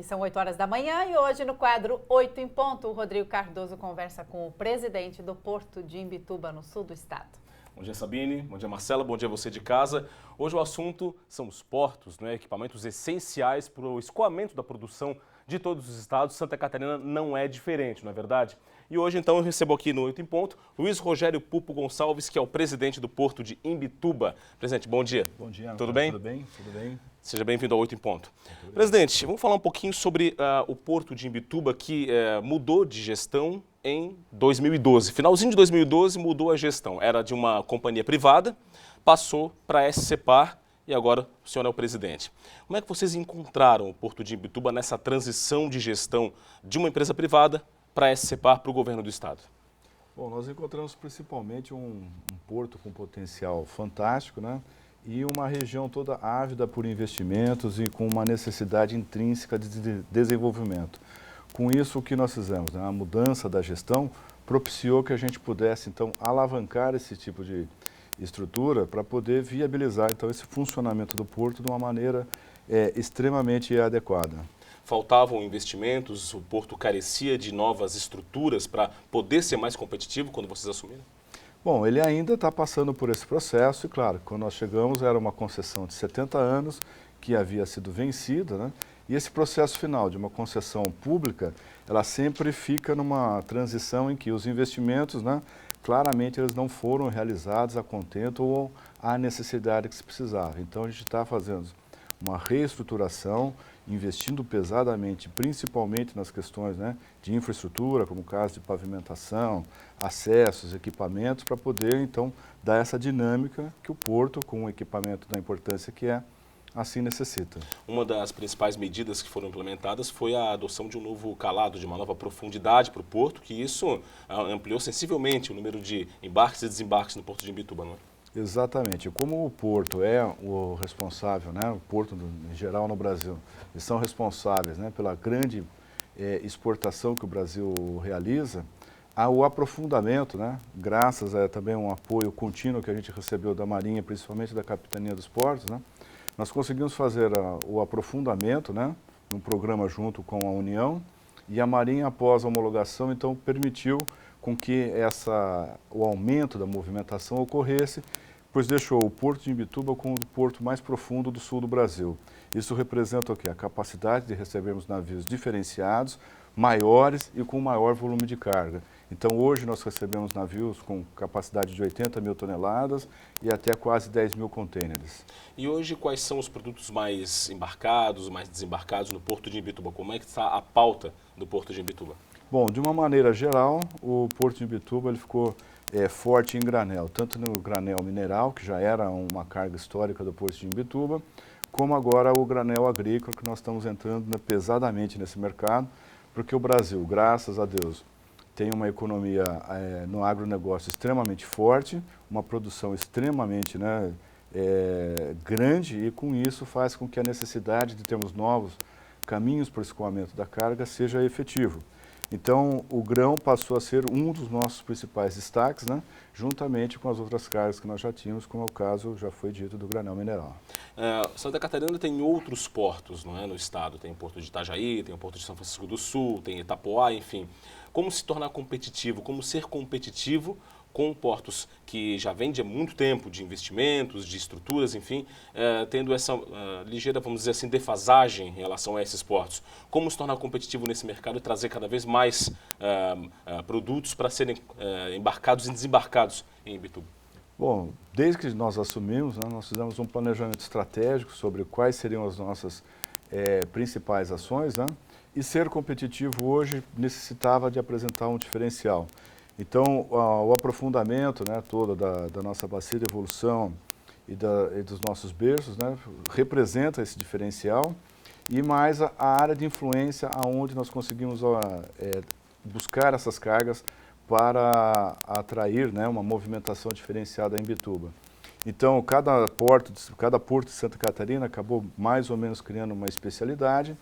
E são 8 horas da manhã e hoje no quadro 8 em ponto, o Rodrigo Cardoso conversa com o presidente do Porto de Imbituba, no sul do estado. Bom dia, Sabine. Bom dia, Marcela. Bom dia você de casa. Hoje o assunto são os portos, equipamentos essenciais para o escoamento da produção de todos os estados. Santa Catarina não é diferente, não é verdade? E hoje, então, eu recebo aqui no 8 em ponto Luiz Rogério Pupo Gonçalves, que é o presidente do Porto de Imbituba. Presidente, bom dia. Bom dia. Tudo bem? Tudo bem, tudo bem. Seja bem-vindo ao 8 em ponto. Presidente, vamos falar um pouquinho sobre o Porto de Imbituba, que mudou de gestão em 2012. Finalzinho de 2012 mudou a gestão. Era de uma companhia privada, passou para a SCPar e agora o senhor é o presidente. Como é que vocês encontraram o Porto de Imbituba nessa transição de gestão de uma empresa privada para a SCPar, para o governo do estado? Bom, nós encontramos principalmente um porto com potencial fantástico, né? E uma região toda ávida por investimentos e com uma necessidade intrínseca de desenvolvimento. Com isso, o que nós fizemos? A mudança da gestão propiciou que a gente pudesse, então, alavancar esse tipo de estrutura para poder viabilizar, então, esse funcionamento do porto de uma maneira extremamente adequada. Faltavam investimentos, o porto carecia de novas estruturas para poder ser mais competitivo quando vocês assumiram? Bom, ele ainda está passando por esse processo e, claro, quando nós chegamos era uma concessão de 70 anos que havia sido vencida, né? E esse processo final de uma concessão pública, ela sempre fica numa transição em que os investimentos, né, claramente eles não foram realizados a contento ou à necessidade que se precisava. Então a gente está fazendo uma reestruturação, investindo pesadamente, principalmente nas questões, né, de infraestrutura, como o caso de pavimentação, acessos, equipamentos, para poder, então, dar essa dinâmica que o porto, com um equipamento da importância que é, assim necessita. Uma das principais medidas que foram implementadas foi a adoção de um novo calado, de uma nova profundidade para o porto, que isso ampliou sensivelmente o número de embarques e desembarques no Porto de Imbituba, não é? Exatamente. Como o porto é o responsável, né, o porto em geral no Brasil, eles são responsáveis, né, pela grande exportação que o Brasil realiza, o aprofundamento, né, graças a também um apoio contínuo que a gente recebeu da Marinha, principalmente da Capitania dos Portos, né, nós conseguimos fazer o aprofundamento, né, num programa junto com a União, e a Marinha, após a homologação, então permitiu com que o aumento da movimentação ocorresse, pois deixou o Porto de Imbituba como o porto mais profundo do sul do Brasil. Isso representa o quê? A capacidade de recebermos navios diferenciados, maiores e com maior volume de carga. Então hoje nós recebemos navios com capacidade de 80 mil toneladas e até quase 10 mil contêineres. E hoje quais são os produtos mais embarcados, mais desembarcados no Porto de Imbituba? Como é que está a pauta do Porto de Imbituba? Bom, de uma maneira geral, o Porto de Imbituba ele ficou forte em granel, tanto no granel mineral, que já era uma carga histórica do Porto de Imbituba, como agora o granel agrícola, que nós estamos entrando pesadamente nesse mercado, porque o Brasil, graças a Deus, tem uma economia no agronegócio extremamente forte, uma produção extremamente, né, grande, e com isso faz com que a necessidade de termos novos caminhos para o escoamento da carga seja efetivo. Então, o grão passou a ser um dos nossos principais destaques, né, juntamente com as outras cargas que nós já tínhamos, como é o caso, já foi dito, do granel mineral. Santa Catarina tem outros portos, não é, no estado. Tem o Porto de Itajaí, tem o Porto de São Francisco do Sul, tem Itapoá, enfim. Como se tornar competitivo, como ser competitivo com portos que já vêm de muito tempo de investimentos, de estruturas, enfim, tendo essa ligeira, vamos dizer assim, defasagem em relação a esses portos. Como se tornar competitivo nesse mercado e trazer cada vez mais produtos para serem embarcados e desembarcados em Imbituba? Bom, desde que nós assumimos, né, nós fizemos um planejamento estratégico sobre quais seriam as nossas principais ações, né, e ser competitivo hoje necessitava de apresentar um diferencial. Então, o aprofundamento, né, todo da nossa bacia de evolução e dos nossos berços, né, representa esse diferencial, e mais a área de influência aonde nós conseguimos buscar essas cargas para atrair, né, uma movimentação diferenciada em Imbituba. Então, cada porto de Santa Catarina acabou mais ou menos criando uma especialidade,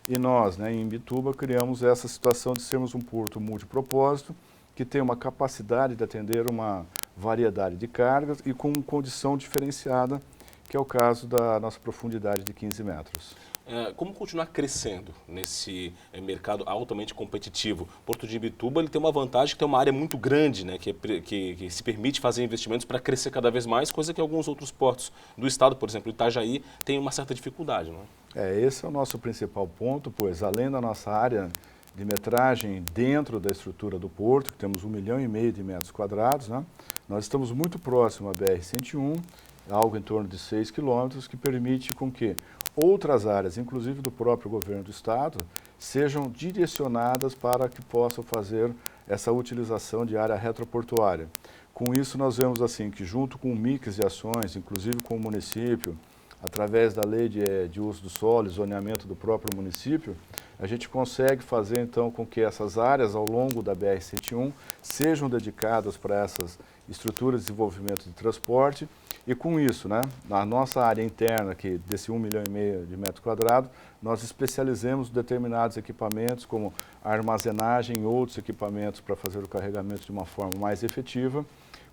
e nós, né, em Imbituba, criamos essa situação de sermos um porto multipropósito, que tem uma capacidade de atender uma variedade de cargas e com condição diferenciada, que é o caso da nossa profundidade de 15 metros. Como continuar crescendo nesse mercado altamente competitivo? Porto de Imbituba ele tem uma vantagem que tem uma área muito grande, né, que se permite fazer investimentos para crescer cada vez mais, coisa que alguns outros portos do estado, por exemplo, Itajaí, tem uma certa dificuldade, não é? Esse é o nosso principal ponto, pois além da nossa área de metragem dentro da estrutura do porto, que temos 1,5 milhão de metros quadrados, né, nós estamos muito próximo à BR-101, algo em torno de 6 quilômetros, que permite com que outras áreas, inclusive do próprio governo do estado, sejam direcionadas para que possam fazer essa utilização de área retroportuária. Com isso, nós vemos assim que junto com um mix de ações, inclusive com o município, através da lei de uso do solo e zoneamento do próprio município, a gente consegue fazer então com que essas áreas ao longo da BR-101 sejam dedicadas para essas estruturas de desenvolvimento de transporte. E com isso, né, na nossa área interna, que desse 1,5 milhão de metros quadrados, nós especializamos determinados equipamentos, como a armazenagem e outros equipamentos para fazer o carregamento de uma forma mais efetiva,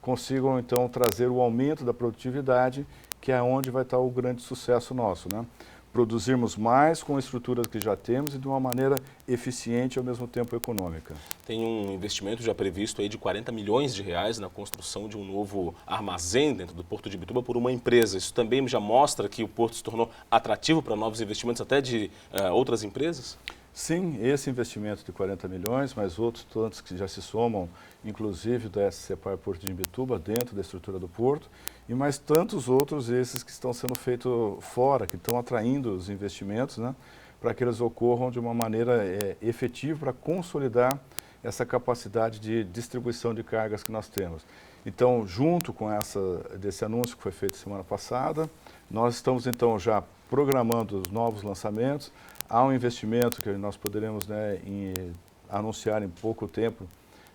consigam então trazer o aumento da produtividade, que é onde vai estar o grande sucesso nosso, né? Produzirmos mais com estruturas que já temos e de uma maneira eficiente e ao mesmo tempo econômica. Tem um investimento já previsto aí de 40 milhões de reais na construção de um novo armazém dentro do Porto de Imbituba por uma empresa. Isso também já mostra que o porto se tornou atrativo para novos investimentos até de outras empresas? Sim, esse investimento de 40 milhões, mas outros tantos que já se somam, inclusive da SCPar Porto de Imbituba, dentro da estrutura do porto, e mais tantos outros esses que estão sendo feitos fora, que estão atraindo os investimentos, né, para que eles ocorram de uma maneira efetiva para consolidar essa capacidade de distribuição de cargas que nós temos. Então, junto com desse anúncio que foi feito semana passada, nós estamos então já programando os novos lançamentos. Há um investimento que nós poderemos, né, anunciar em pouco tempo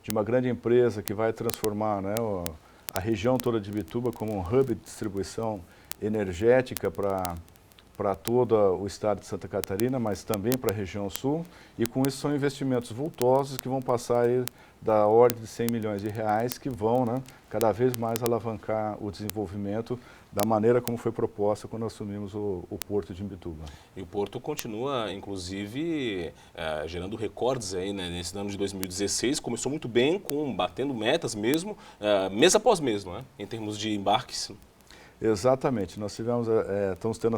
de uma grande empresa que vai transformar, né, a região toda de Imbituba como um hub de distribuição energética para todo o estado de Santa Catarina, mas também para a região sul. E com isso são investimentos vultosos que vão passar aí da ordem de 100 milhões de reais, que vão, né, cada vez mais alavancar o desenvolvimento da maneira como foi proposta quando assumimos o Porto de Imbituba. E o Porto continua, inclusive, gerando recordes aí, né, nesse ano de 2016. Começou muito bem, batendo metas mesmo, mês após mês, não é? Em termos de embarques. Exatamente. Nós estamos tendo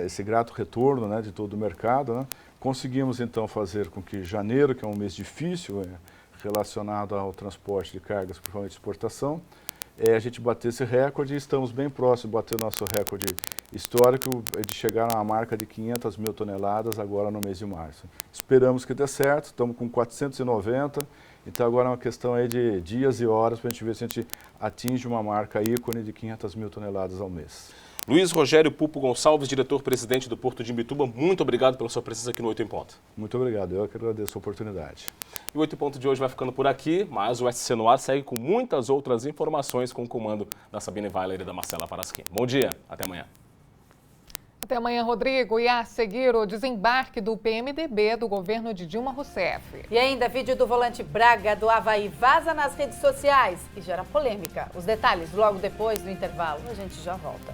esse grato retorno, né, de todo o mercado, né? Conseguimos então fazer com que janeiro, que é um mês difícil relacionado ao transporte de cargas, principalmente de exportação, a gente batesse recorde e estamos bem próximos de bater nosso recorde histórico de chegar a uma marca de 500 mil toneladas agora no mês de março. Esperamos que dê certo, estamos com 490, então agora é uma questão aí de dias e horas para a gente ver se a gente atinge uma marca ícone de 500 mil toneladas ao mês. Luiz Rogério Pupo Gonçalves, diretor-presidente do Porto de Imbituba, muito obrigado pela sua presença aqui no 8 em Ponto. Muito obrigado, eu que agradeço a oportunidade. E o 8 em Ponto de hoje vai ficando por aqui, mas o SC no Ar segue com muitas outras informações com o comando da Sabine Weiler e da Marcela Parasquim. Bom dia, até amanhã. Até amanhã, Rodrigo. E a seguir, o desembarque do PMDB do governo de Dilma Rousseff. E ainda, vídeo do volante Braga do Avaí vaza nas redes sociais e gera polêmica. Os detalhes logo depois do intervalo. A gente já volta.